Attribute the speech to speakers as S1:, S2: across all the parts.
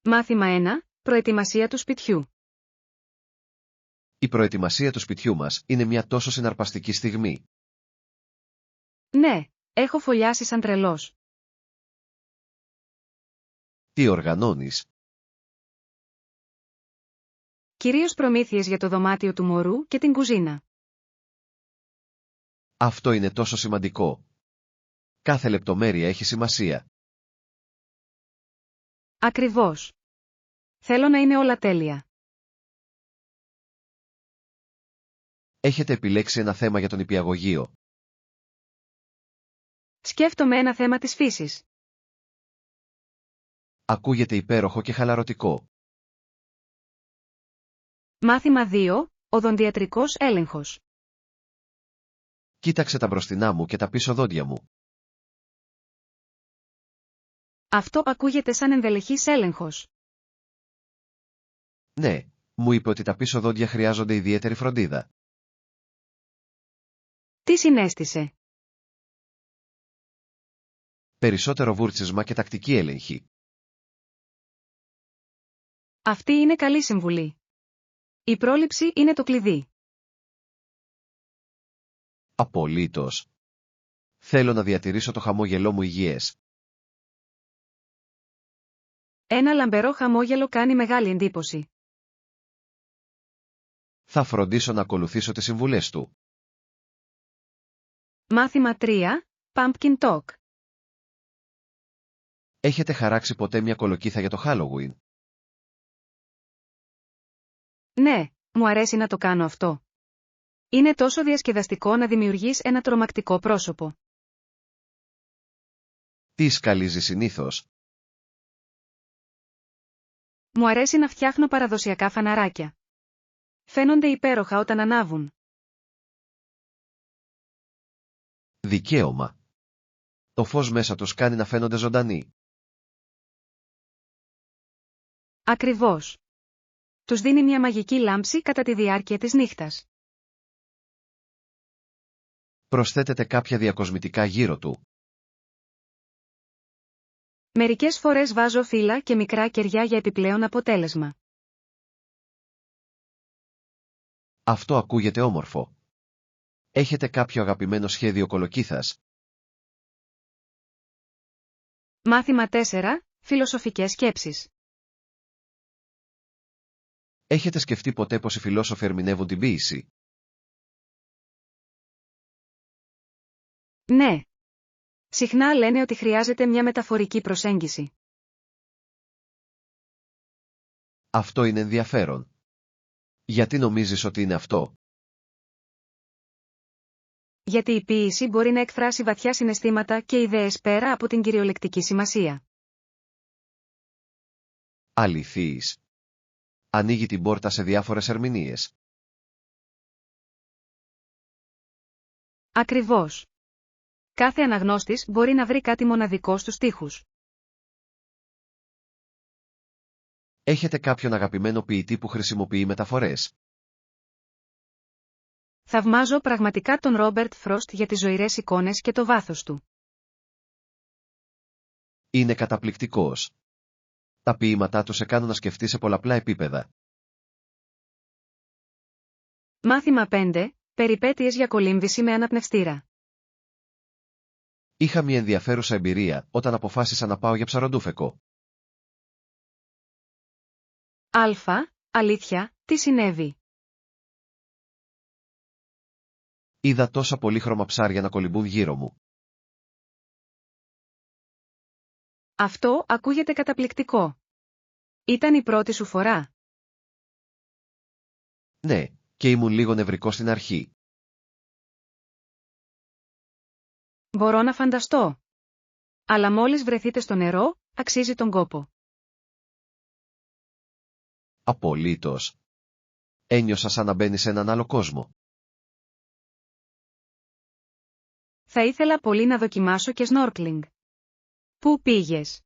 S1: Μάθημα 1. Προετοιμασία του σπιτιού.
S2: Η προετοιμασία του σπιτιού μας είναι μια τόσο συναρπαστική στιγμή.
S1: Ναι, έχω φωλιάσει σαν τρελός.
S2: Τι οργανώνεις?
S1: Κυρίως προμήθειες για το δωμάτιο του μωρού και την κουζίνα.
S2: Αυτό είναι τόσο σημαντικό. Κάθε λεπτομέρεια έχει σημασία.
S1: Ακριβώς. Θέλω να είναι όλα τέλεια.
S2: Έχετε επιλέξει ένα θέμα για τον νηπιαγωγείο.
S1: Σκέφτομαι ένα θέμα της φύσης.
S2: Ακούγεται υπέροχο και χαλαρωτικό.
S1: Μάθημα 2. Οδοντιατρικός έλεγχος.
S2: Κοίταξε τα μπροστινά μου και τα πίσω δόντια μου.
S1: Αυτό ακούγεται σαν ενδελεχής έλεγχος.
S2: Ναι, μου είπε ότι τα πίσω δόντια χρειάζονται ιδιαίτερη φροντίδα.
S1: Τι συνέστησε?
S2: Περισσότερο βούρτσισμα και τακτική έλεγχη.
S1: Αυτή είναι καλή συμβουλή. Η πρόληψη είναι το κλειδί.
S2: Απολύτως. Θέλω να διατηρήσω το χαμόγελό μου υγιές.
S1: Ένα λαμπερό χαμόγελο κάνει μεγάλη εντύπωση.
S2: Θα φροντίσω να ακολουθήσω τις συμβουλές του.
S1: Μάθημα 3. Pumpkin Talk.
S2: Έχετε χαράξει ποτέ μια κολοκύθα για το Halloween?
S1: Ναι, μου αρέσει να το κάνω αυτό. Είναι τόσο διασκεδαστικό να δημιουργείς ένα τρομακτικό πρόσωπο.
S2: Τι σκαλίζει συνήθως?
S1: Μου αρέσει να φτιάχνω παραδοσιακά φαναράκια. Φαίνονται υπέροχα όταν ανάβουν.
S2: Δικαίωμα. Το φως μέσα τους κάνει να φαίνονται ζωντανοί.
S1: Ακριβώς. Τους δίνει μια μαγική λάμψη κατά τη διάρκεια της νύχτας.
S2: Προσθέτετε κάποια διακοσμητικά γύρω του.
S1: Μερικές φορές βάζω φύλλα και μικρά κεριά για επιπλέον αποτέλεσμα.
S2: Αυτό ακούγεται όμορφο. Έχετε κάποιο αγαπημένο σχέδιο κολοκύθας?
S1: Μάθημα 4. Φιλοσοφικές σκέψεις.
S2: Έχετε σκεφτεί ποτέ πως οι φιλόσοφοι ερμηνεύουν την ποίηση?
S1: Ναι. Συχνά λένε ότι χρειάζεται μια μεταφορική προσέγγιση.
S2: Αυτό είναι ενδιαφέρον. Γιατί νομίζεις ότι είναι αυτό?
S1: Γιατί η ποίηση μπορεί να εκφράσει βαθιά συναισθήματα και ιδέες πέρα από την κυριολεκτική σημασία.
S2: Αληθείς. Ανοίγει την πόρτα σε διάφορες ερμηνείες.
S1: Ακριβώς. Κάθε αναγνώστης μπορεί να βρει κάτι μοναδικό στους στίχους.
S2: Έχετε κάποιον αγαπημένο ποιητή που χρησιμοποιεί μεταφορές?
S1: Θαυμάζω πραγματικά τον Ρόμπερτ Φρόστ για τις ζωηρές εικόνες και το βάθος του.
S2: Είναι καταπληκτικός. Τα ποίηματά του σε κάνουν να σκεφτεί σε πολλαπλά επίπεδα.
S1: Μάθημα 5. Περιπέτειες για κολύμβηση με αναπνευστήρα.
S2: Είχα μια ενδιαφέρουσα εμπειρία όταν αποφάσισα να πάω για ψαροντούφεκο.
S1: Αλήθεια, τι συνέβη?
S2: Είδα τόσα πολύχρωμα ψάρια να κολυμπούν γύρω μου.
S1: Αυτό ακούγεται καταπληκτικό. Ήταν η πρώτη σου φορά?
S2: Ναι, και ήμουν λίγο νευρικός στην αρχή.
S1: Μπορώ να φανταστώ. Αλλά μόλις βρεθείτε στο νερό, αξίζει τον κόπο.
S2: Απολύτως. Ένιωσα σαν να μπαίνει σε έναν άλλο κόσμο.
S1: Θα ήθελα πολύ να δοκιμάσω και snorkeling. Πού πήγες?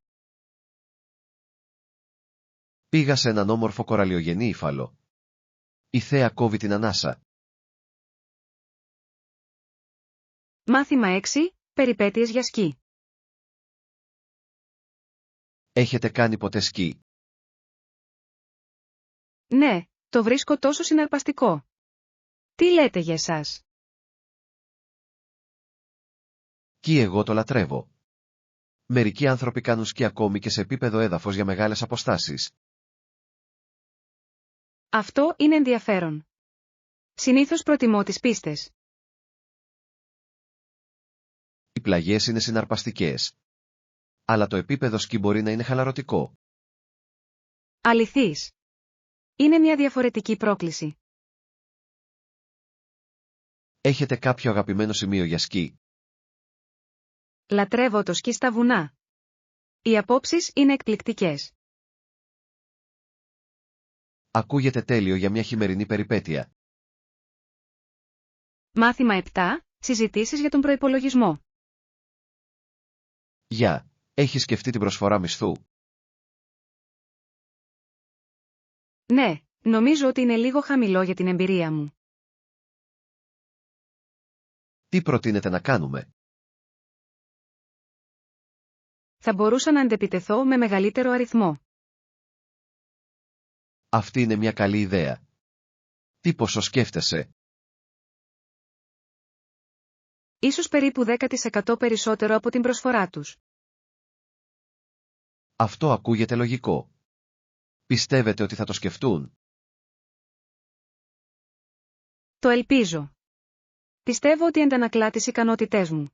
S2: Πήγα σε έναν όμορφο κοραλιογενή ύφαλο. Η θέα κόβει την ανάσα.
S1: Μάθημα 6. Περιπέτειες για σκι.
S2: Έχετε κάνει ποτέ σκι?
S1: Ναι, το βρίσκω τόσο συναρπαστικό. Τι λέτε για εσάς?
S2: Κι εγώ το λατρεύω. Μερικοί άνθρωποι κάνουν σκι ακόμη και σε επίπεδο έδαφος για μεγάλες αποστάσεις.
S1: Αυτό είναι ενδιαφέρον. Συνήθως προτιμώ τις πίστες.
S2: Οι πλαγιές είναι συναρπαστικές. Αλλά το επίπεδο σκι μπορεί να είναι χαλαρωτικό.
S1: Αληθής. Είναι μια διαφορετική πρόκληση.
S2: Έχετε κάποιο αγαπημένο σημείο για σκι?
S1: Λατρεύω το σκι στα βουνά. Οι απόψεις είναι εκπληκτικές.
S2: Ακούγεται τέλειο για μια χειμερινή περιπέτεια.
S1: Μάθημα 7. Συζητήσεις για τον προϋπολογισμό.
S2: Γεια, έχεις σκεφτεί την προσφορά μισθού?
S1: Ναι, νομίζω ότι είναι λίγο χαμηλό για την εμπειρία μου.
S2: Τι προτείνετε να κάνουμε?
S1: Θα μπορούσα να αντεπιτεθώ με μεγαλύτερο αριθμό.
S2: Αυτή είναι μια καλή ιδέα. Τι ποσό σκέφτεσαι?
S1: Ίσως περίπου 10% περισσότερο από την προσφορά τους.
S2: Αυτό ακούγεται λογικό. Πιστεύετε ότι θα το σκεφτούν?
S1: Το ελπίζω. Πιστεύω ότι αντανακλά τις ικανότητές μου.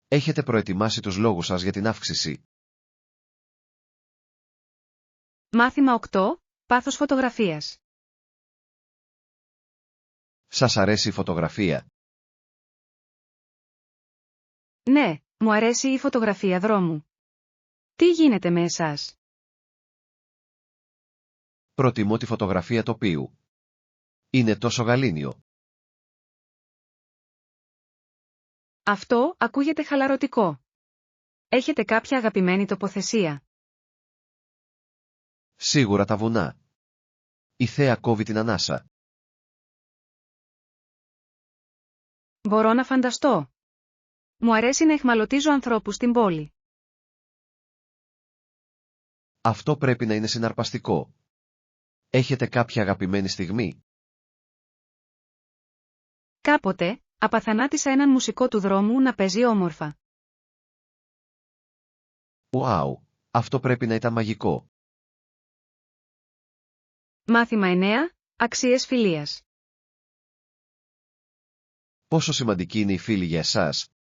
S2: Έχετε προετοιμάσει τους λόγους σας για την αύξηση?
S1: Μάθημα 8. Πάθος φωτογραφίας.
S2: Σας αρέσει η φωτογραφία?
S1: Ναι, μου αρέσει η φωτογραφία δρόμου. Τι γίνεται με εσάς?
S2: Προτιμώ τη φωτογραφία τοπίου. Είναι τόσο γαλήνιο.
S1: Αυτό ακούγεται χαλαρωτικό. Έχετε κάποια αγαπημένη τοποθεσία?
S2: Σίγουρα τα βουνά. Η θέα κόβει την ανάσα.
S1: Μπορώ να φανταστώ. Μου αρέσει να εχμαλωτίζω ανθρώπους στην πόλη.
S2: Αυτό πρέπει να είναι συναρπαστικό. Έχετε κάποια αγαπημένη στιγμή?
S1: Κάποτε, απαθανάτησα έναν μουσικό του δρόμου να παίζει όμορφα.
S2: Ουάου, αυτό πρέπει να ήταν μαγικό.
S1: Μάθημα 9. Αξίες φιλίας.
S2: Πόσο σημαντική είναι η φίλη για εσάς?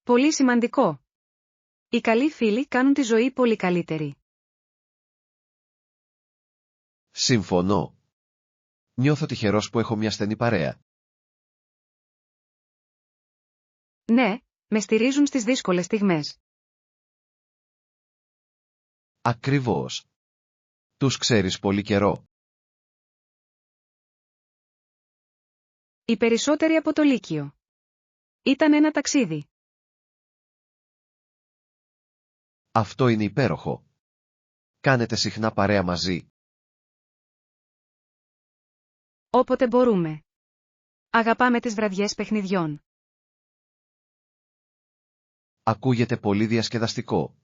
S1: Πολύ σημαντικό. Οι καλοί φίλοι κάνουν τη ζωή πολύ καλύτερη.
S2: Συμφωνώ. Νιώθω τυχερός που έχω μια στενή παρέα.
S1: Ναι, με στηρίζουν στις δύσκολες στιγμές.
S2: Ακριβώς. Τους ξέρεις πολύ καιρό.
S1: Οι περισσότεροι από το Λύκειο. Ήταν ένα ταξίδι.
S2: Αυτό είναι υπέροχο. Κάνετε συχνά παρέα μαζί?
S1: Όποτε μπορούμε. Αγαπάμε τις βραδιές παιχνιδιών.
S2: Ακούγεται πολύ διασκεδαστικό.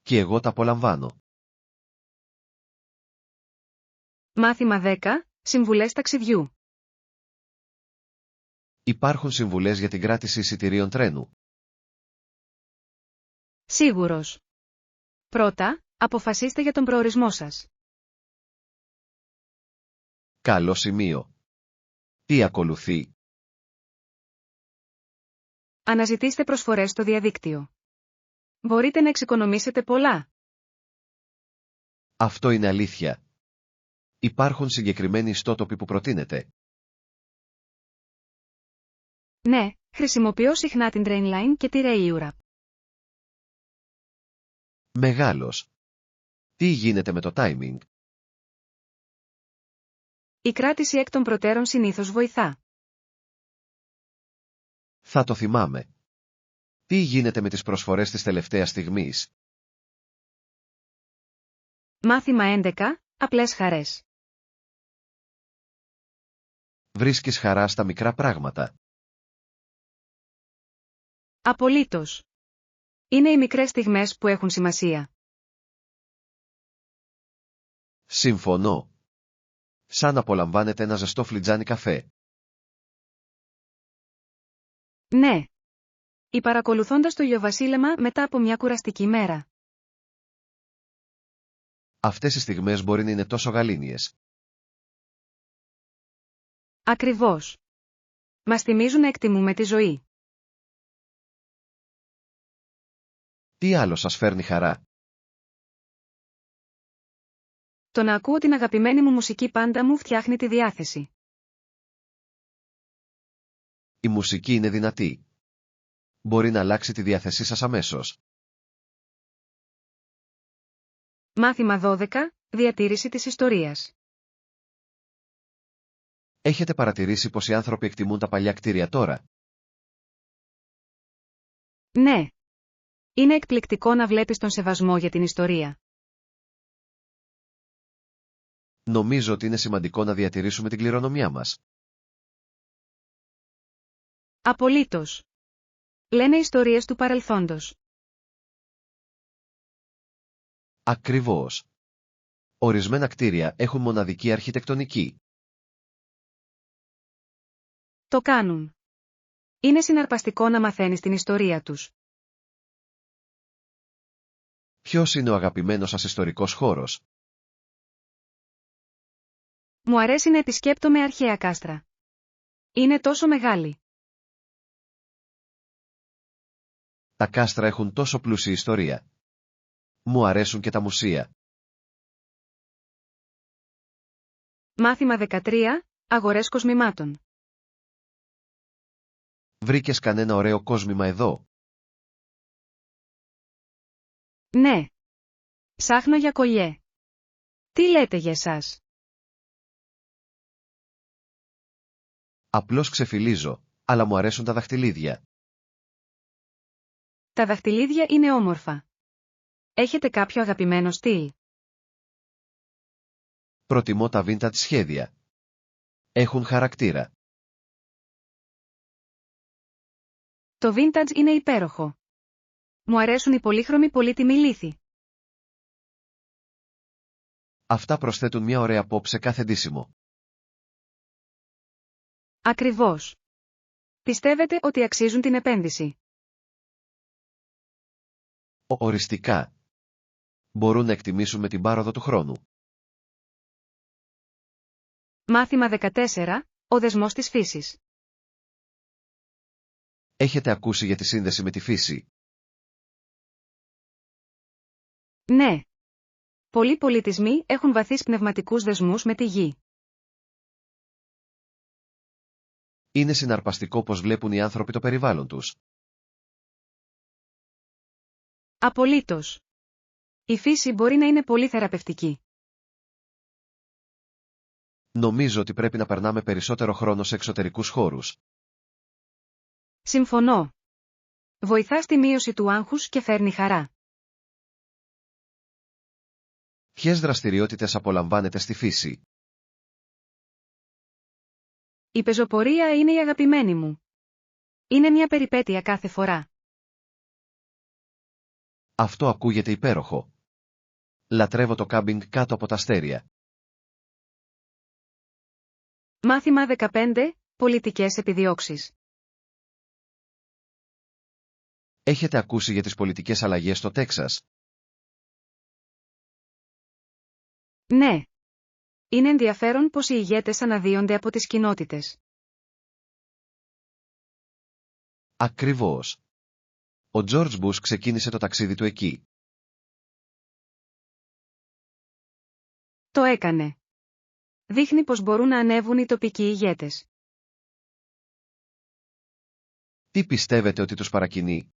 S2: Και εγώ τα απολαμβάνω.
S1: Μάθημα 10. Συμβουλές ταξιδιού.
S2: Υπάρχουν συμβουλές για την κράτηση εισιτηρίων τρένου?
S1: Σίγουρος. Πρώτα, αποφασίστε για τον προορισμό σας.
S2: Καλό σημείο. Τι ακολουθεί?
S1: Αναζητήστε προσφορές στο διαδίκτυο. Μπορείτε να εξοικονομήσετε πολλά.
S2: Αυτό είναι αλήθεια. Υπάρχουν συγκεκριμένοι ιστότοποι που προτείνετε?
S1: Ναι, χρησιμοποιώ συχνά την Trainline και τη Rail Europe.
S2: Μεγάλος. Τι γίνεται με το timing?
S1: Η κράτηση εκ των προτέρων συνήθως βοηθά.
S2: Θα το θυμάμαι. Τι γίνεται με τις προσφορές της τελευταίας στιγμής?
S1: Μάθημα 11. Απλές χαρές.
S2: Βρίσκεις χαρά στα μικρά πράγματα.
S1: Απολύτως. Είναι οι μικρές στιγμές που έχουν σημασία.
S2: Συμφωνώ. Σαν απολαμβάνετε ένα ζεστό φλιτζάνι καφέ.
S1: Ναι. Ή παρακολουθώντας το ηλιοβασίλεμα μετά από μια κουραστική μέρα.
S2: Αυτές οι στιγμές μπορεί να είναι τόσο γαλήνιες.
S1: Ακριβώς. Μας θυμίζουν να εκτιμούμε τη ζωή.
S2: Τι άλλο σας φέρνει χαρά?
S1: Το να ακούω την αγαπημένη μου μουσική πάντα μου φτιάχνει τη διάθεση.
S2: Η μουσική είναι δυνατή. Μπορεί να αλλάξει τη διάθεσή σας αμέσως.
S1: Μάθημα 12. Διατήρηση της ιστορίας.
S2: Έχετε παρατηρήσει πως οι άνθρωποι εκτιμούν τα παλιά κτίρια τώρα?
S1: Ναι. Είναι εκπληκτικό να βλέπεις τον σεβασμό για την ιστορία.
S2: Νομίζω ότι είναι σημαντικό να διατηρήσουμε την κληρονομιά μας.
S1: Απολύτως. Λένε ιστορίες του παρελθόντος.
S2: Ακριβώς. Ορισμένα κτίρια έχουν μοναδική αρχιτεκτονική.
S1: Το κάνουν. Είναι συναρπαστικό να μαθαίνεις την ιστορία τους.
S2: Ποιος είναι ο αγαπημένος σας ιστορικός χώρος?
S1: Μου αρέσει να επισκέπτομαι αρχαία κάστρα. Είναι τόσο μεγάλη.
S2: Τα κάστρα έχουν τόσο πλούσια ιστορία. Μου αρέσουν και τα μουσεία.
S1: Μάθημα 13. Αγορές κοσμημάτων.
S2: Βρήκες κανένα ωραίο κόσμημα εδώ?
S1: Ναι. Ψάχνω για κολλιέ. Τι λέτε για εσάς?
S2: Απλώς ξεφυλίζω, αλλά μου αρέσουν τα δαχτυλίδια.
S1: Τα δαχτυλίδια είναι όμορφα. Έχετε κάποιο αγαπημένο στυλ?
S2: Προτιμώ τα vintage σχέδια. Έχουν χαρακτήρα.
S1: Το vintage είναι υπέροχο. Μου αρέσουν οι πολύχρωμοι πολύτιμοι λίθοι.
S2: Αυτά προσθέτουν μια ωραία pop σε κάθε ντύσιμο.
S1: Ακριβώς. Πιστεύετε ότι αξίζουν την επένδυση?
S2: Οριστικά. Μπορούν να εκτιμήσουν με την πάροδο του χρόνου.
S1: Μάθημα 14. Ο δεσμός της φύσης.
S2: Έχετε ακούσει για τη σύνδεση με τη φύση?
S1: Ναι. Πολλοί πολιτισμοί έχουν βαθύς πνευματικούς δεσμούς με τη γη.
S2: Είναι συναρπαστικό πως βλέπουν οι άνθρωποι το περιβάλλον τους.
S1: Απολύτως. Η φύση μπορεί να είναι πολύ θεραπευτική.
S2: Νομίζω ότι πρέπει να περνάμε περισσότερο χρόνο σε εξωτερικούς χώρους.
S1: Συμφωνώ. Βοηθά στη μείωση του άγχους και φέρνει χαρά.
S2: Ποιες δραστηριότητες απολαμβάνετε στη φύση?
S1: Η πεζοπορία είναι η αγαπημένη μου. Είναι μια περιπέτεια κάθε φορά.
S2: Αυτό ακούγεται υπέροχο. Λατρεύω το κάμπινγκ κάτω από τα αστέρια.
S1: Μάθημα 15. Πολιτικές επιδιώξεις.
S2: Έχετε ακούσει για τις πολιτικές αλλαγές στο Τέξας?
S1: Ναι. Είναι ενδιαφέρον πως οι ηγέτες αναδύονται από τις κοινότητες.
S2: Ακριβώς. Ο Τζόρτζ Μπους ξεκίνησε το ταξίδι του εκεί.
S1: Το έκανε. Δείχνει πως μπορούν να ανέβουν οι τοπικοί ηγέτες.
S2: Τι πιστεύετε ότι τους παρακινεί?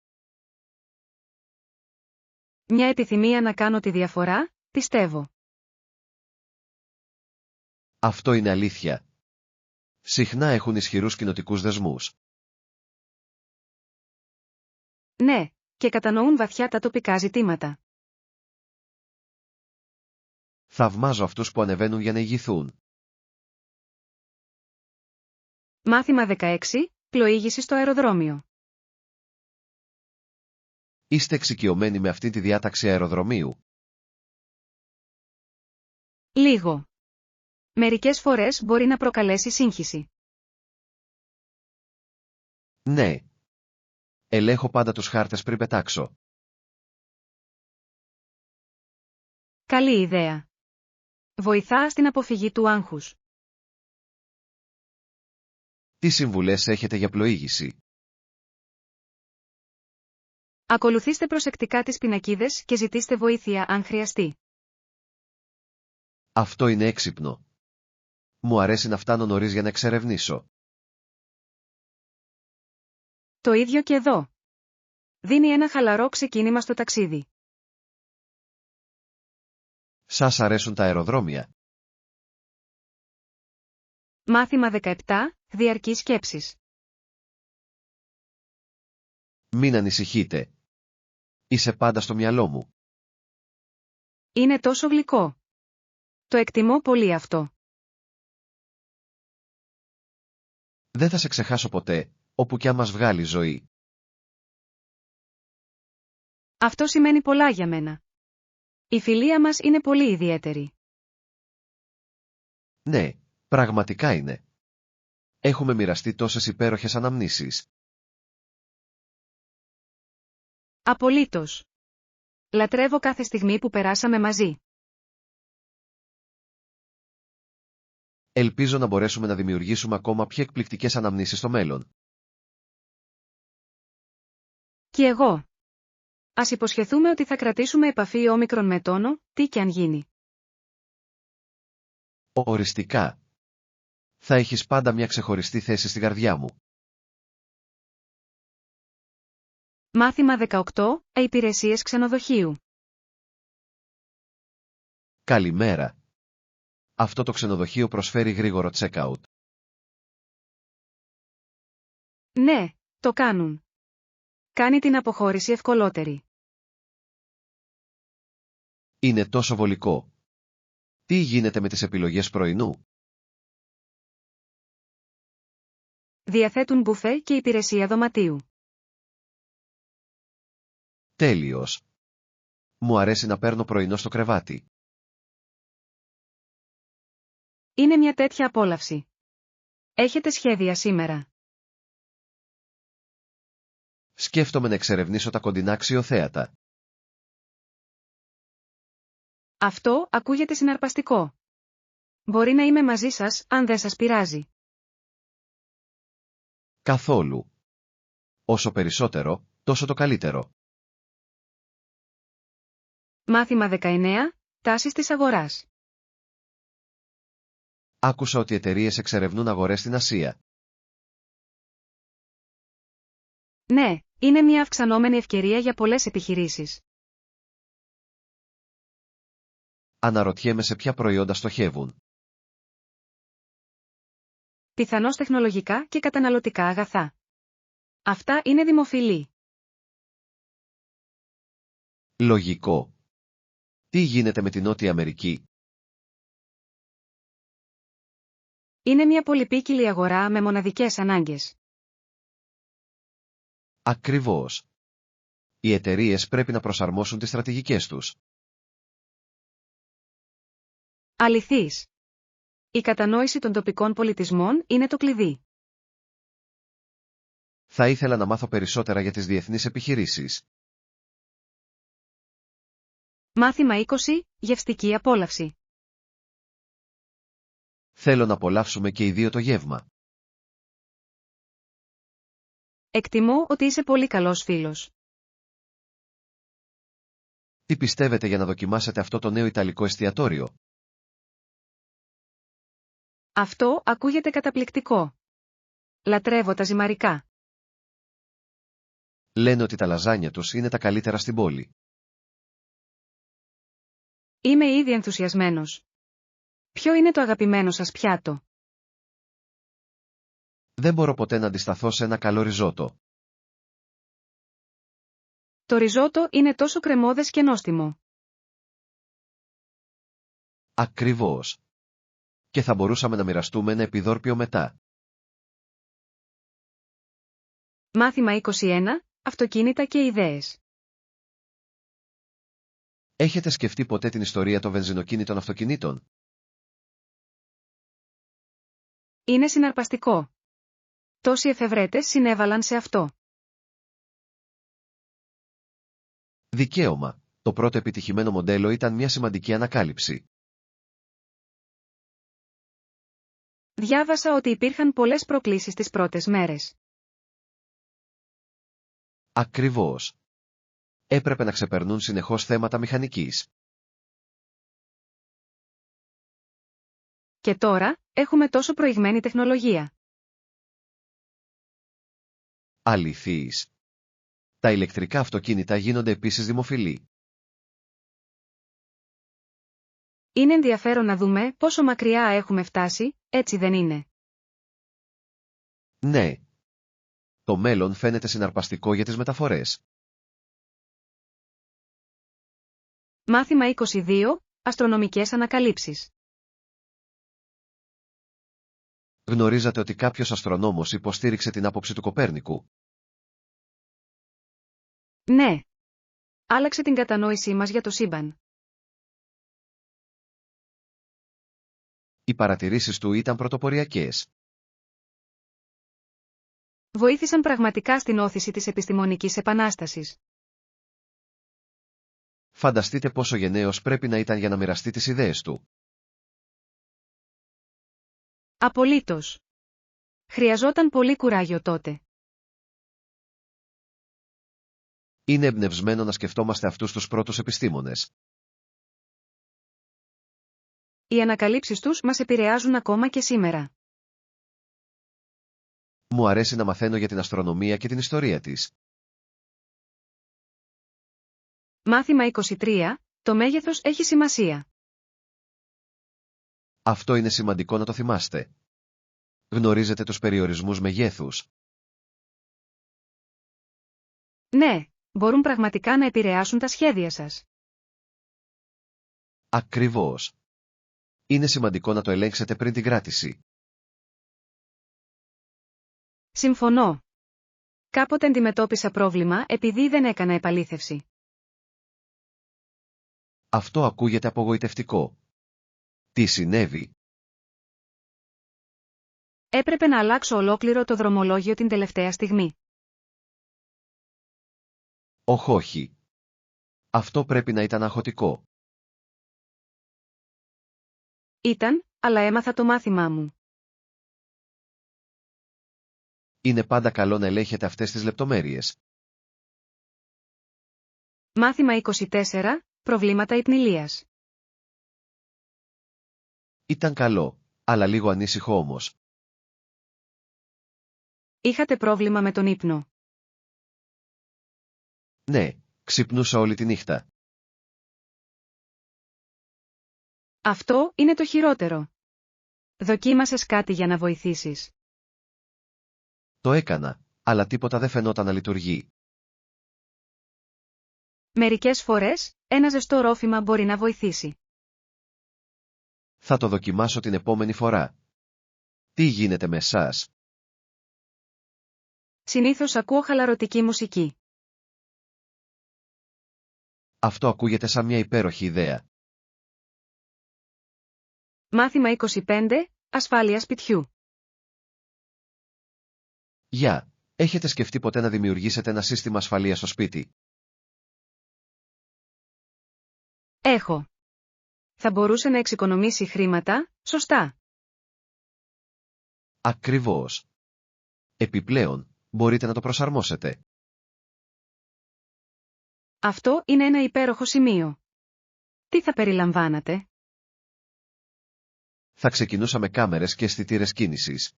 S1: Μια επιθυμία να κάνω τη διαφορά, πιστεύω.
S2: Αυτό είναι αλήθεια. Συχνά έχουν ισχυρούς κοινοτικούς δεσμούς.
S1: Ναι, και κατανοούν βαθιά τα τοπικά ζητήματα.
S2: Θαυμάζω αυτούς που ανεβαίνουν για να ηγηθούν.
S1: Μάθημα 16. Πλοήγηση στο αεροδρόμιο.
S2: Είστε εξοικειωμένοι με αυτή τη διάταξη αεροδρομίου?
S1: Λίγο. Μερικές φορές μπορεί να προκαλέσει σύγχυση.
S2: Ναι. Ελέγχω πάντα τους χάρτες πριν πετάξω.
S1: Καλή ιδέα. Βοηθά στην αποφυγή του άγχους.
S2: Τι συμβουλές έχετε για πλοήγηση?
S1: Ακολουθήστε προσεκτικά τις πινακίδες και ζητήστε βοήθεια αν χρειαστεί.
S2: Αυτό είναι έξυπνο. Μου αρέσει να φτάνω νωρίς για να εξερευνήσω.
S1: Το ίδιο και εδώ. Δίνει ένα χαλαρό ξεκίνημα στο ταξίδι.
S2: Σας αρέσουν τα αεροδρόμια?
S1: Μάθημα 17. Διαρκείς σκέψεις.
S2: Μην ανησυχείτε. Είσαι πάντα στο μυαλό μου.
S1: Είναι τόσο γλυκό. Το εκτιμώ πολύ αυτό.
S2: Δεν θα σε ξεχάσω ποτέ, όπου κι αν μας βγάλει η ζωή.
S1: Αυτό σημαίνει πολλά για μένα. Η φιλία μας είναι πολύ ιδιαίτερη.
S2: Ναι, πραγματικά είναι. Έχουμε μοιραστεί τόσες υπέροχες αναμνήσεις.
S1: Απολύτως. Λατρεύω κάθε στιγμή που περάσαμε μαζί.
S2: Ελπίζω να μπορέσουμε να δημιουργήσουμε ακόμα πιο εκπληκτικές αναμνήσεις στο μέλλον.
S1: Και εγώ. Ας υποσχεθούμε ότι θα κρατήσουμε επαφή όμικρον με τόνο, τι και αν γίνει.
S2: Οριστικά. Θα έχεις πάντα μια ξεχωριστή θέση στην καρδιά μου.
S1: Μάθημα 18. Υπηρεσίες ξενοδοχείου.
S2: Καλημέρα. Αυτό το ξενοδοχείο προσφέρει γρήγορο check-out.
S1: Ναι, το κάνουν. Κάνει την αποχώρηση ευκολότερη.
S2: Είναι τόσο βολικό. Τι γίνεται με τις επιλογές πρωινού?
S1: Διαθέτουν μπουφέ και υπηρεσία δωματίου.
S2: Τέλειος. Μου αρέσει να παίρνω πρωινό στο κρεβάτι.
S1: Είναι μια τέτοια απόλαυση. Έχετε σχέδια σήμερα?
S2: Σκέφτομαι να εξερευνήσω τα κοντινά αξιοθέατα.
S1: Αυτό ακούγεται συναρπαστικό. Μπορεί να είμαι μαζί σας, αν δεν σας πειράζει.
S2: Καθόλου. Όσο περισσότερο, τόσο το καλύτερο.
S1: Μάθημα 19. Τάσεις της αγοράς.
S2: Άκουσα ότι εταιρείες εξερευνούν αγορές στην Ασία.
S1: Ναι, είναι μια αυξανόμενη ευκαιρία για πολλές επιχειρήσεις.
S2: Αναρωτιέμαι σε ποια προϊόντα στοχεύουν.
S1: Πιθανώς τεχνολογικά και καταναλωτικά αγαθά. Αυτά είναι δημοφιλή.
S2: Λογικό. Τι γίνεται με την Νότια Αμερική?
S1: Είναι μια πολυπίκυλη αγορά με μοναδικές ανάγκες.
S2: Ακριβώς. Οι εταιρείες πρέπει να προσαρμόσουν τις στρατηγικές τους.
S1: Αληθής. Η κατανόηση των τοπικών πολιτισμών είναι το κλειδί.
S2: Θα ήθελα να μάθω περισσότερα για τις διεθνείς επιχειρήσεις.
S1: Μάθημα 20. Γευστική απόλαυση.
S2: Θέλω να απολαύσουμε και οι δύο το γεύμα.
S1: Εκτιμώ ότι είσαι πολύ καλός φίλος.
S2: Τι πιστεύετε για να δοκιμάσετε αυτό το νέο ιταλικό εστιατόριο?
S1: Αυτό ακούγεται καταπληκτικό. Λατρεύω τα ζυμαρικά.
S2: Λένε ότι τα λαζάνια τους είναι τα καλύτερα στην πόλη.
S1: Είμαι ήδη ενθουσιασμένος. Ποιο είναι το αγαπημένο σας πιάτο?
S2: Δεν μπορώ ποτέ να αντισταθώ σε ένα καλό ριζότο.
S1: Το ριζότο είναι τόσο κρεμώδες και νόστιμο.
S2: Ακριβώς. Και θα μπορούσαμε να μοιραστούμε ένα επιδόρπιο μετά.
S1: Μάθημα 21. Αυτοκίνητα και ιδέες.
S2: Έχετε σκεφτεί ποτέ την ιστορία των βενζινοκίνητων αυτοκινήτων?
S1: Είναι συναρπαστικό. Τόσοι εφευρέτες συνέβαλαν σε αυτό.
S2: Δικαίωμα. Το πρώτο επιτυχημένο μοντέλο ήταν μια σημαντική ανακάλυψη.
S1: Διάβασα ότι υπήρχαν πολλές προκλήσεις τις πρώτες μέρες.
S2: Ακριβώς. Έπρεπε να ξεπερνούν συνεχώς θέματα μηχανικής.
S1: Και τώρα, έχουμε τόσο προηγμένη τεχνολογία.
S2: Αληθείς. Τα ηλεκτρικά αυτοκίνητα γίνονται επίσης δημοφιλή.
S1: Είναι ενδιαφέρον να δούμε πόσο μακριά έχουμε φτάσει, έτσι δεν είναι?
S2: Ναι. Το μέλλον φαίνεται συναρπαστικό για τις μεταφορές.
S1: Μάθημα 22. Αστρονομικές ανακαλύψεις.
S2: Γνωρίζατε ότι κάποιος αστρονόμος υποστήριξε την άποψη του Κοπέρνικου?
S1: Ναι. Άλλαξε την κατανόησή μας για το σύμπαν.
S2: Οι παρατηρήσεις του ήταν πρωτοποριακές.
S1: Βοήθησαν πραγματικά στην όθηση της επιστημονικής επανάστασης.
S2: Φανταστείτε πόσο γενναίος πρέπει να ήταν για να μοιραστεί τις ιδέες του.
S1: Απολύτως. Χρειαζόταν πολύ κουράγιο τότε.
S2: Είναι εμπνευσμένο να σκεφτόμαστε αυτούς τους πρώτους επιστήμονες.
S1: Οι ανακαλύψεις τους μας επηρεάζουν ακόμα και σήμερα.
S2: Μου αρέσει να μαθαίνω για την αστρονομία και την ιστορία της.
S1: Μάθημα 23. Το μέγεθος έχει σημασία.
S2: Αυτό είναι σημαντικό να το θυμάστε. Γνωρίζετε τους περιορισμούς μεγέθους?
S1: Ναι, μπορούν πραγματικά να επηρεάσουν τα σχέδια σας.
S2: Ακριβώς. Είναι σημαντικό να το ελέγξετε πριν την κράτηση.
S1: Συμφωνώ. Κάποτε αντιμετώπισα πρόβλημα επειδή δεν έκανα επαλήθευση.
S2: Αυτό ακούγεται απογοητευτικό. Τι συνέβη?
S1: Έπρεπε να αλλάξω ολόκληρο το δρομολόγιο την τελευταία στιγμή.
S2: Όχι. Αυτό πρέπει να ήταν αγχωτικό.
S1: Ήταν, αλλά έμαθα το μάθημά μου.
S2: Είναι πάντα καλό να ελέγχετε αυτές τις λεπτομέρειες.
S1: Μάθημα 24. Προβλήματα υπνηλίας.
S2: Ήταν καλό, αλλά λίγο ανήσυχο όμως.
S1: Είχατε πρόβλημα με τον ύπνο.
S2: Ναι, ξυπνούσα όλη τη νύχτα.
S1: Αυτό είναι το χειρότερο. Δοκίμασες κάτι για να βοηθήσεις?
S2: Το έκανα, αλλά τίποτα δεν φαινόταν να λειτουργεί.
S1: Μερικές φορές, ένα ζεστό ρόφημα μπορεί να βοηθήσει.
S2: Θα το δοκιμάσω την επόμενη φορά. Τι γίνεται με εσάς?
S1: Συνήθως ακούω χαλαρωτική μουσική.
S2: Αυτό ακούγεται σαν μια υπέροχη ιδέα.
S1: Μάθημα 25. Ασφάλεια σπιτιού.
S2: Γεια, έχετε σκεφτεί ποτέ να δημιουργήσετε ένα σύστημα ασφαλείας στο σπίτι?
S1: Έχω. Θα μπορούσε να εξοικονομήσει χρήματα, σωστά.
S2: Ακριβώς. Επιπλέον, μπορείτε να το προσαρμόσετε.
S1: Αυτό είναι ένα υπέροχο σημείο. Τι θα περιλαμβάνατε?
S2: Θα ξεκινούσα με κάμερες και αισθητήρες κίνησης.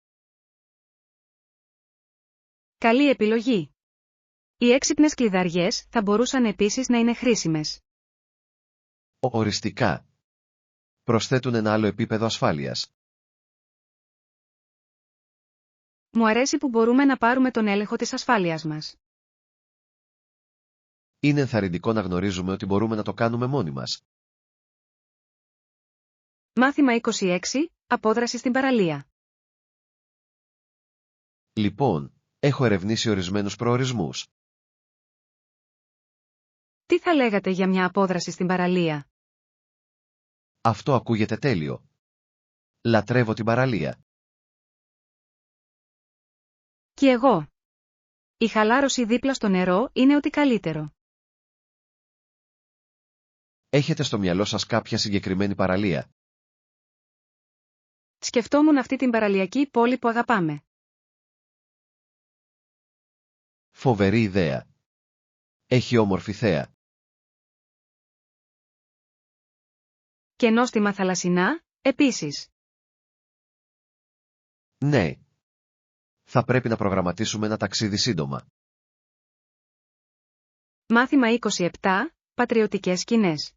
S1: Καλή επιλογή. Οι έξυπνες κλειδαριές θα μπορούσαν επίσης να είναι χρήσιμες.
S2: Οριστικά. Προσθέτουν ένα άλλο επίπεδο ασφάλειας.
S1: Μου αρέσει που μπορούμε να πάρουμε τον έλεγχο της ασφάλειας μας.
S2: Είναι ενθαρρυντικό να γνωρίζουμε ότι μπορούμε να το κάνουμε μόνοι μας.
S1: Μάθημα 26. Απόδραση στην παραλία.
S2: Λοιπόν, έχω ερευνήσει ορισμένους προορισμούς.
S1: Τι θα λέγατε για μια απόδραση στην παραλία?
S2: Αυτό ακούγεται τέλειο. Λατρεύω την παραλία.
S1: Κι εγώ. Η χαλάρωση δίπλα στο νερό είναι ό,τι καλύτερο.
S2: Έχετε στο μυαλό σας κάποια συγκεκριμένη παραλία?
S1: Σκεφτόμουν αυτή την παραλιακή πόλη που αγαπάμε.
S2: Φοβερή ιδέα. Έχει όμορφη θέα.
S1: Και νόστιμα θαλασσινά, επίσης.
S2: Ναι. Θα πρέπει να προγραμματίσουμε ένα ταξίδι σύντομα.
S1: Μάθημα 27. Πατριωτικές σκηνές.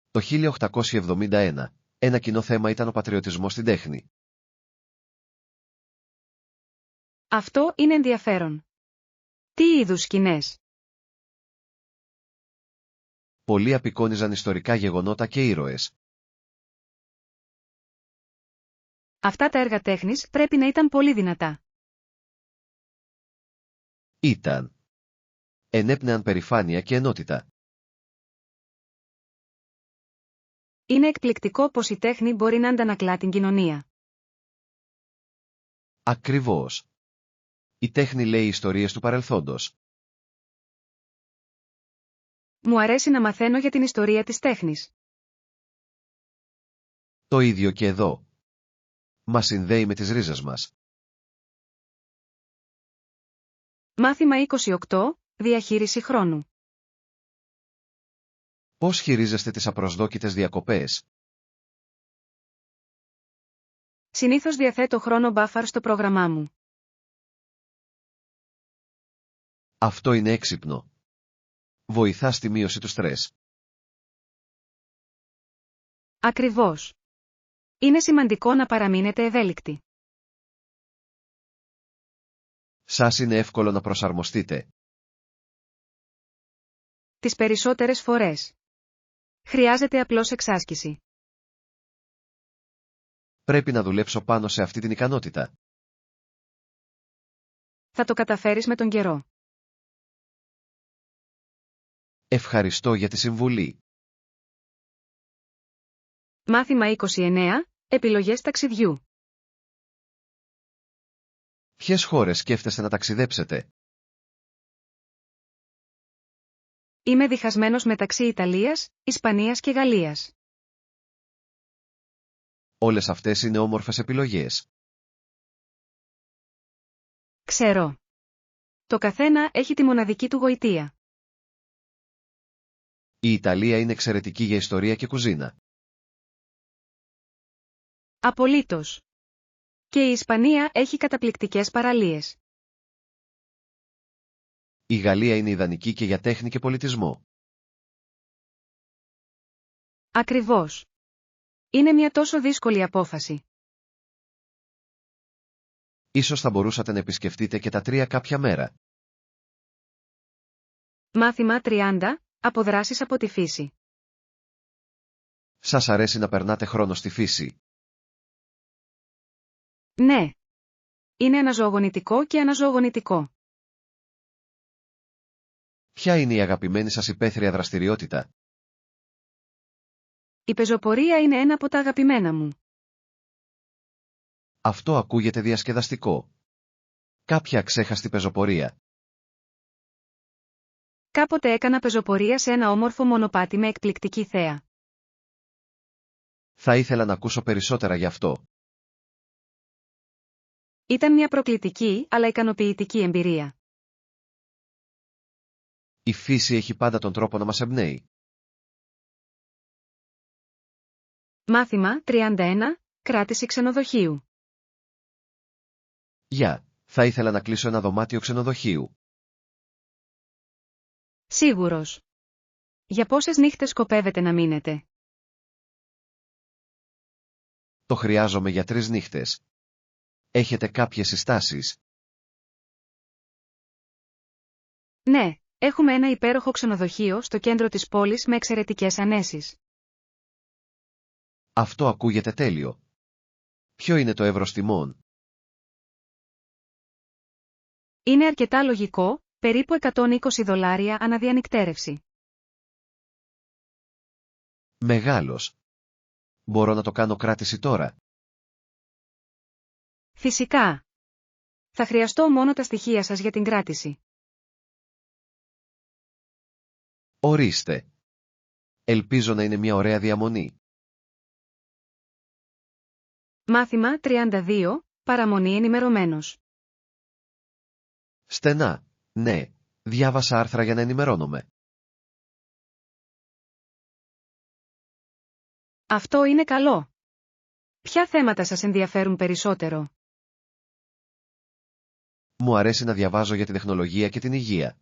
S2: Το 1871, ένα κοινό θέμα ήταν ο πατριωτισμός στην τέχνη.
S1: Αυτό είναι ενδιαφέρον. Τι είδους σκηνές?
S2: Πολλοί απεικόνιζαν ιστορικά γεγονότα και ήρωες.
S1: Αυτά τα έργα τέχνης πρέπει να ήταν πολύ δυνατά.
S2: Ήταν. Ενέπνεαν περηφάνεια και ενότητα.
S1: Είναι εκπληκτικό πως η τέχνη μπορεί να αντανακλά την κοινωνία.
S2: Ακριβώς. Η τέχνη λέει ιστορίες του παρελθόντος.
S1: Μου αρέσει να μαθαίνω για την ιστορία της τέχνης.
S2: Το ίδιο και εδώ. Μας συνδέει με τις ρίζες μας.
S1: Μάθημα 28. Διαχείριση χρόνου.
S2: Πώς χειρίζεστε τις απροσδόκητες διακοπές?
S1: Συνήθως διαθέτω χρόνο μπάφαρ στο πρόγραμμά μου.
S2: Αυτό είναι έξυπνο. Βοηθά στη μείωση του στρες.
S1: Ακριβώς. Είναι σημαντικό να παραμείνετε ευέλικτοι.
S2: Σας είναι εύκολο να προσαρμοστείτε.
S1: Τις περισσότερες φορές. Χρειάζεται απλώς εξάσκηση.
S2: Πρέπει να δουλέψω πάνω σε αυτή την ικανότητα.
S1: Θα το καταφέρεις με τον καιρό.
S2: Ευχαριστώ για τη συμβουλή.
S1: Μάθημα 29. Επιλογές ταξιδιού.
S2: Ποιες χώρες σκέφτεστε να ταξιδέψετε?
S1: Είμαι διχασμένος μεταξύ Ιταλίας, Ισπανίας και Γαλλίας.
S2: Όλες αυτές είναι όμορφες επιλογές.
S1: Ξέρω. Το καθένα έχει τη μοναδική του γοητεία.
S2: Η Ιταλία είναι εξαιρετική για ιστορία και κουζίνα.
S1: Απολύτως. Και η Ισπανία έχει καταπληκτικές παραλίες.
S2: Η Γαλλία είναι ιδανική και για τέχνη και πολιτισμό.
S1: Ακριβώς. Είναι μια τόσο δύσκολη απόφαση.
S2: Ίσως θα μπορούσατε να επισκεφτείτε και τα τρία κάποια μέρα.
S1: Μάθημα 30. Αποδράσεις από τη φύση.
S2: Σας αρέσει να περνάτε χρόνο στη φύση?
S1: Ναι. Είναι αναζωογονητικό και αναζωογονητικό.
S2: Ποια είναι η αγαπημένη σας υπαίθρια δραστηριότητα?
S1: Η πεζοπορία είναι ένα από τα αγαπημένα μου.
S2: Αυτό ακούγεται διασκεδαστικό. Κάποια ξέχαστη πεζοπορία.
S1: Κάποτε έκανα πεζοπορία σε ένα όμορφο μονοπάτι με εκπληκτική θέα.
S2: Θα ήθελα να ακούσω περισσότερα γι' αυτό.
S1: Ήταν μια προκλητική αλλά ικανοποιητική εμπειρία.
S2: Η φύση έχει πάντα τον τρόπο να μας εμπνέει.
S1: Μάθημα 31. Κράτηση ξενοδοχείου.
S2: Γεια, θα ήθελα να κλείσω ένα δωμάτιο ξενοδοχείου.
S1: Σίγουρος. Για πόσες νύχτες σκοπεύετε να μείνετε?
S2: Το χρειάζομαι για 3 νύχτες. Έχετε κάποιες συστάσεις?
S1: Ναι, έχουμε ένα υπέροχο ξενοδοχείο στο κέντρο της πόλης με εξαιρετικές ανέσεις.
S2: Αυτό ακούγεται τέλειο. Ποιο είναι το εύρος τιμών?
S1: Είναι αρκετά λογικό, περίπου $120 αναδιανυκτέρευση.
S2: Μεγάλος. Μπορώ να το κάνω κράτηση τώρα?
S1: Φυσικά. Θα χρειαστώ μόνο τα στοιχεία σας για την κράτηση.
S2: Ορίστε. Ελπίζω να είναι μια ωραία διαμονή.
S1: Μάθημα 32. Παραμονή ενημερωμένος.
S2: Στενά. Ναι. Διάβασα άρθρα για να ενημερώνομαι.
S1: Αυτό είναι καλό. Ποια θέματα σας ενδιαφέρουν περισσότερο?
S2: Μου αρέσει να διαβάζω για την τεχνολογία και την υγεία.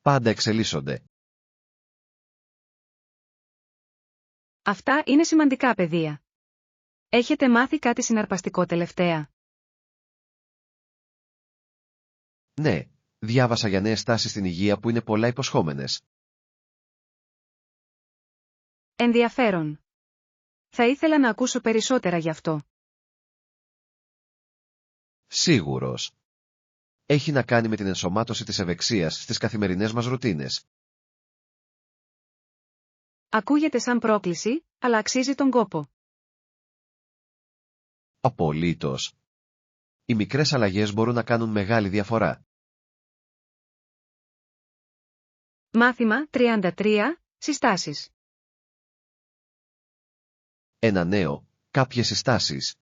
S2: Πάντα εξελίσσονται.
S1: Αυτά είναι σημαντικά πεδία. Έχετε μάθει κάτι συναρπαστικό τελευταία?
S2: Ναι, διάβασα για νέες τάσεις στην υγεία που είναι πολλά υποσχόμενες.
S1: Ενδιαφέρον. Θα ήθελα να ακούσω περισσότερα γι' αυτό.
S2: Σίγουρος. Έχει να κάνει με την ενσωμάτωση της ευεξίας στις καθημερινές μας ρουτίνες.
S1: Ακούγεται σαν πρόκληση, αλλά αξίζει τον κόπο.
S2: Απολύτως. Οι μικρές αλλαγές μπορούν να κάνουν μεγάλη διαφορά.
S1: Μάθημα 33. Συστάσεις.
S2: Ένα νέο, κάποιες συστάσεις.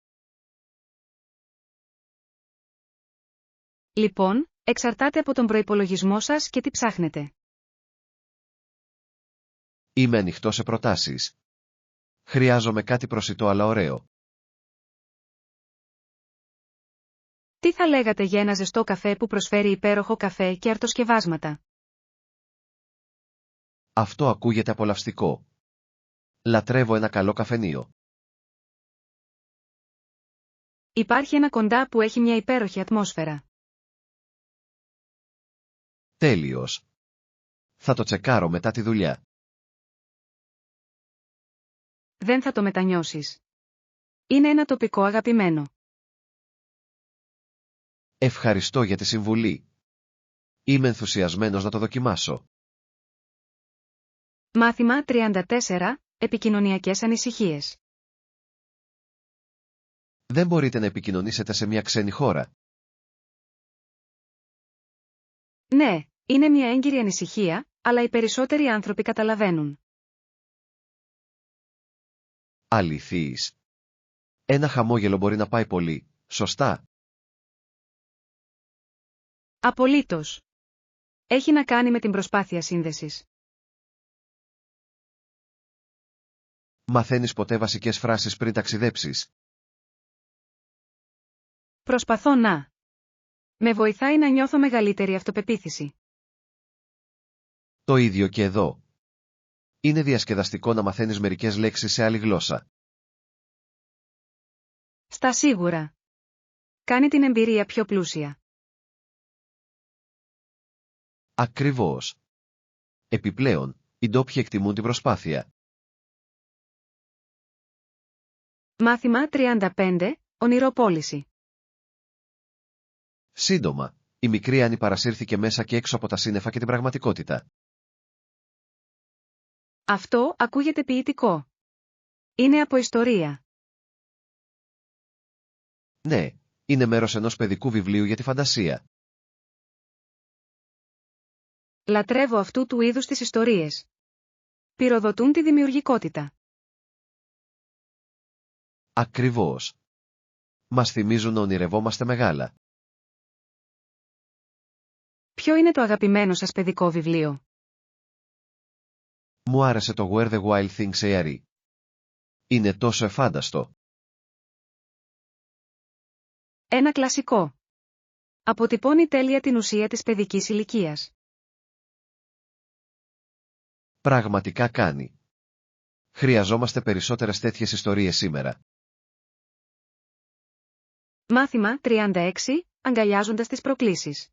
S1: Λοιπόν, εξαρτάται από τον προϋπολογισμό σας και τι ψάχνετε.
S2: Είμαι ανοιχτό σε προτάσεις. Χρειάζομαι κάτι προσιτό αλλά ωραίο.
S1: Τι θα λέγατε για ένα ζεστό καφέ που προσφέρει υπέροχο καφέ και αρτοσκευάσματα?
S2: Αυτό ακούγεται απολαυστικό. Λατρεύω ένα καλό καφενείο.
S1: Υπάρχει ένα κοντά που έχει μια υπέροχη ατμόσφαιρα.
S2: Τέλειος. Θα το τσεκάρω μετά τη δουλειά.
S1: Δεν θα το μετανιώσεις. Είναι ένα τοπικό αγαπημένο.
S2: Ευχαριστώ για τη συμβουλή. Είμαι ενθουσιασμένος να το δοκιμάσω.
S1: Μάθημα 34. Επικοινωνιακές ανησυχίες.
S2: Δεν μπορείτε να επικοινωνήσετε σε μια ξένη χώρα.
S1: Ναι, είναι μια έγκυρη ανησυχία, αλλά οι περισσότεροι άνθρωποι καταλαβαίνουν.
S2: Αληθείς. Ένα χαμόγελο μπορεί να πάει πολύ, σωστά.
S1: Απολύτως. Έχει να κάνει με την προσπάθεια σύνδεσης.
S2: Μαθαίνεις ποτέ βασικές φράσεις πριν ταξιδέψεις?
S1: Προσπαθώ να. Με βοηθάει να νιώθω μεγαλύτερη αυτοπεποίθηση.
S2: Το ίδιο και εδώ. Είναι διασκεδαστικό να μαθαίνεις μερικές λέξεις σε άλλη γλώσσα.
S1: Στα σίγουρα. Κάνει την εμπειρία πιο πλούσια.
S2: Ακριβώς. Επιπλέον, οι ντόπιοι εκτιμούν την προσπάθεια.
S1: Μάθημα 35. Ονειροπόληση.
S2: Σύντομα, η μικρή Άννη παρασύρθηκε μέσα και έξω από τα σύννεφα και την πραγματικότητα.
S1: Αυτό ακούγεται ποιητικό. Είναι από ιστορία.
S2: Ναι, είναι μέρος ενός παιδικού βιβλίου για τη φαντασία.
S1: Λατρεύω αυτού του είδους τις ιστορίες. Πυροδοτούν τη δημιουργικότητα.
S2: Ακριβώς. Μας θυμίζουν να ονειρευόμαστε μεγάλα.
S1: Ποιο είναι το αγαπημένο σας παιδικό βιβλίο?
S2: Μου άρεσε το Where the Wild Things Are. Είναι τόσο εφάνταστο.
S1: Ένα κλασικό. Αποτυπώνει τέλεια την ουσία της παιδικής ηλικίας.
S2: Πραγματικά κάνει. Χρειαζόμαστε περισσότερες τέτοιες ιστορίες σήμερα.
S1: Μάθημα 36. Αγκαλιάζοντας τις προκλήσεις.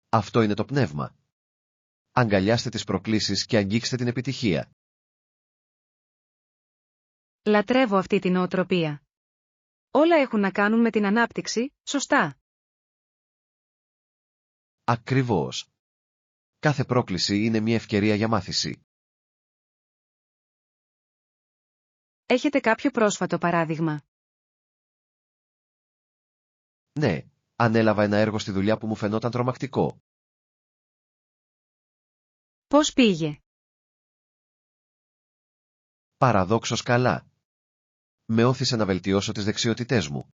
S2: Αυτό είναι το πνεύμα. Αγκαλιάστε τις προκλήσεις και αγγίξτε την επιτυχία.
S1: Λατρεύω αυτή την νοοτροπία. Όλα έχουν να κάνουν με την ανάπτυξη, σωστά.
S2: Ακριβώς. Κάθε πρόκληση είναι μια ευκαιρία για μάθηση.
S1: Έχετε κάποιο πρόσφατο παράδειγμα?
S2: Ναι, ανέλαβα ένα έργο στη δουλειά που μου φαινόταν τρομακτικό.
S1: Πώς πήγε?
S2: Παραδόξως καλά. Με όθησε να βελτιώσω τις δεξιότητές μου.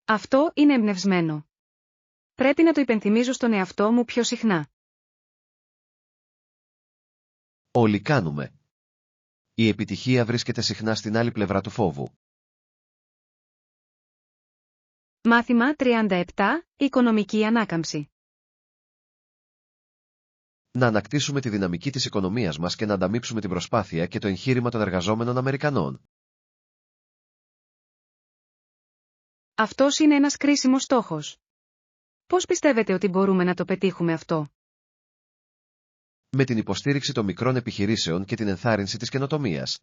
S1: Αυτό είναι εμπνευσμένο. Πρέπει να το υπενθυμίζω στον εαυτό μου πιο συχνά.
S2: Όλοι κάνουμε. Η επιτυχία βρίσκεται συχνά στην άλλη πλευρά του φόβου.
S1: Μάθημα 37. Οικονομική ανάκαμψη.
S2: Να ανακτήσουμε τη δυναμική της οικονομίας μας και να ανταμείψουμε την προσπάθεια και το εγχείρημα των εργαζόμενων Αμερικανών.
S1: Αυτός είναι ένας κρίσιμος στόχος. Πώς πιστεύετε ότι μπορούμε να το πετύχουμε αυτό?
S2: Με την υποστήριξη των μικρών επιχειρήσεων και την ενθάρρυνση της καινοτομίας.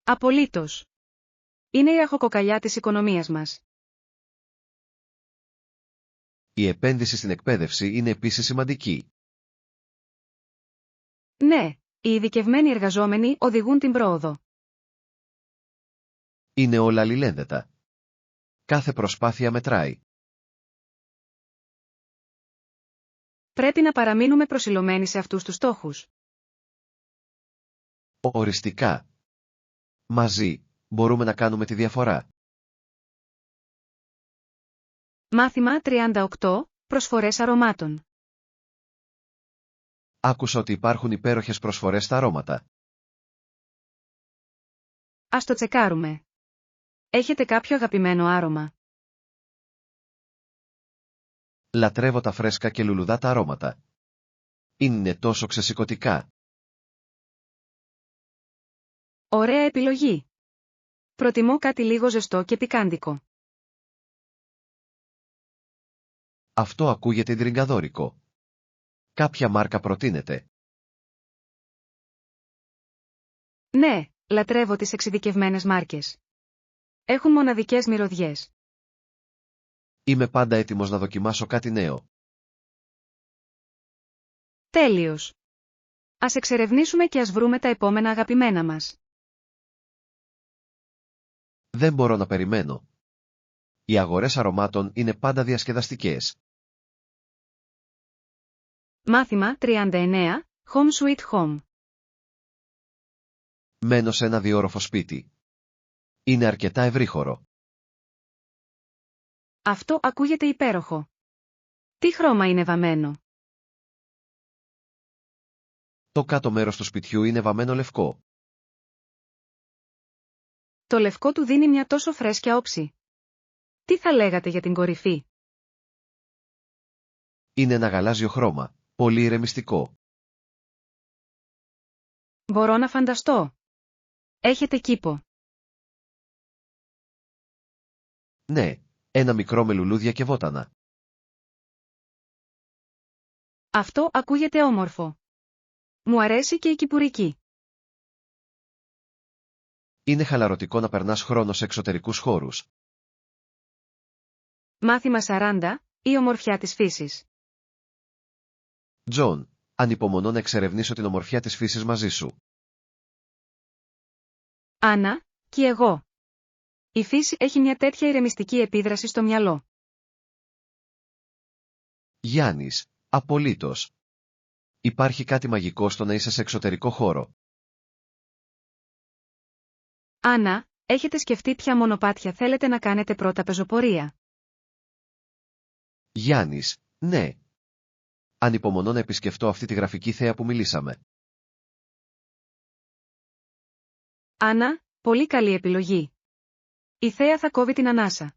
S1: Απολύτως. Είναι η ραχοκοκαλιά της οικονομίας μας.
S2: Η επένδυση στην εκπαίδευση είναι επίσης σημαντική.
S1: Ναι, οι ειδικευμένοι εργαζόμενοι οδηγούν την πρόοδο.
S2: Είναι όλα αλληλένδετα. Κάθε προσπάθεια μετράει.
S1: Πρέπει να παραμείνουμε προσιλωμένοι σε αυτούς τους στόχους.
S2: Οριστικά. Μαζί, μπορούμε να κάνουμε τη διαφορά.
S1: Μάθημα 38. Προσφορές αρωμάτων.
S2: Άκουσα ότι υπάρχουν υπέροχες προσφορές στα αρώματα.
S1: Ας το τσεκάρουμε. Έχετε κάποιο αγαπημένο άρωμα?
S2: Λατρεύω τα φρέσκα και λουλουδάτα αρώματα. Είναι τόσο ξεσηκωτικά.
S1: Ωραία επιλογή. Προτιμώ κάτι λίγο ζεστό και πικάντικο.
S2: Αυτό ακούγεται ντριγκαδόρικο. Κάποια μάρκα προτείνεται.
S1: Ναι, λατρεύω τις εξειδικευμένες μάρκες. Έχουν μοναδικές μυρωδιές.
S2: Είμαι πάντα έτοιμος να δοκιμάσω κάτι νέο.
S1: Τέλειος. Ας εξερευνήσουμε και ας βρούμε τα επόμενα αγαπημένα μας.
S2: Δεν μπορώ να περιμένω. Οι αγορές αρωμάτων είναι πάντα διασκεδαστικές.
S1: Μάθημα 39. Home Sweet Home.
S2: Μένω σε ένα διόροφο σπίτι. Είναι αρκετά ευρύχωρο.
S1: Αυτό ακούγεται υπέροχο. Τι χρώμα είναι βαμμένο?
S2: Το κάτω μέρος του σπιτιού είναι βαμμένο λευκό.
S1: Το λευκό του δίνει μια τόσο φρέσκια όψη. Τι θα λέγατε για την κορυφή?
S2: Είναι ένα γαλάζιο χρώμα, πολύ ηρεμιστικό.
S1: Μπορώ να φανταστώ. Έχετε κήπο?
S2: Ναι, ένα μικρό με λουλούδια και βότανα.
S1: Αυτό ακούγεται όμορφο. Μου αρέσει και η κυπουρική.
S2: Είναι χαλαρωτικό να περνάς χρόνο σε εξωτερικούς χώρους.
S1: Μάθημα 40. Η ομορφιά της φύσης.
S2: Τζον, ανυπομονώ να εξερευνήσω την ομορφιά της φύσης μαζί σου.
S1: Άννα, και εγώ. Η φύση έχει μια τέτοια ηρεμιστική επίδραση στο μυαλό.
S2: Γιάννης, απολύτως. Υπάρχει κάτι μαγικό στο να είσαι σε εξωτερικό χώρο.
S1: Άννα, έχετε σκεφτεί ποια μονοπάτια θέλετε να κάνετε πρώτα πεζοπορία?
S2: Γιάννης, ναι. Ανυπομονώ να επισκεφτώ αυτή τη γραφική θέα που μιλήσαμε.
S1: Άννα, πολύ καλή επιλογή. Η θέα θα κόβει την ανάσα.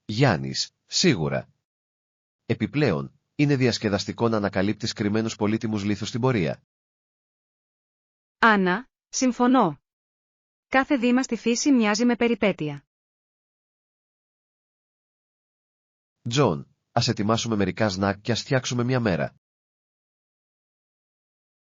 S2: Γιάννης, σίγουρα. Επιπλέον, είναι διασκεδαστικό να ανακαλύπτεις κρυμμένους πολύτιμους λίθους στην πορεία.
S1: Άννα, συμφωνώ. Κάθε βήμα στη φύση μοιάζει με περιπέτεια.
S2: Τζον, ας ετοιμάσουμε μερικά σνακ και ας φτιάξουμε μια μέρα.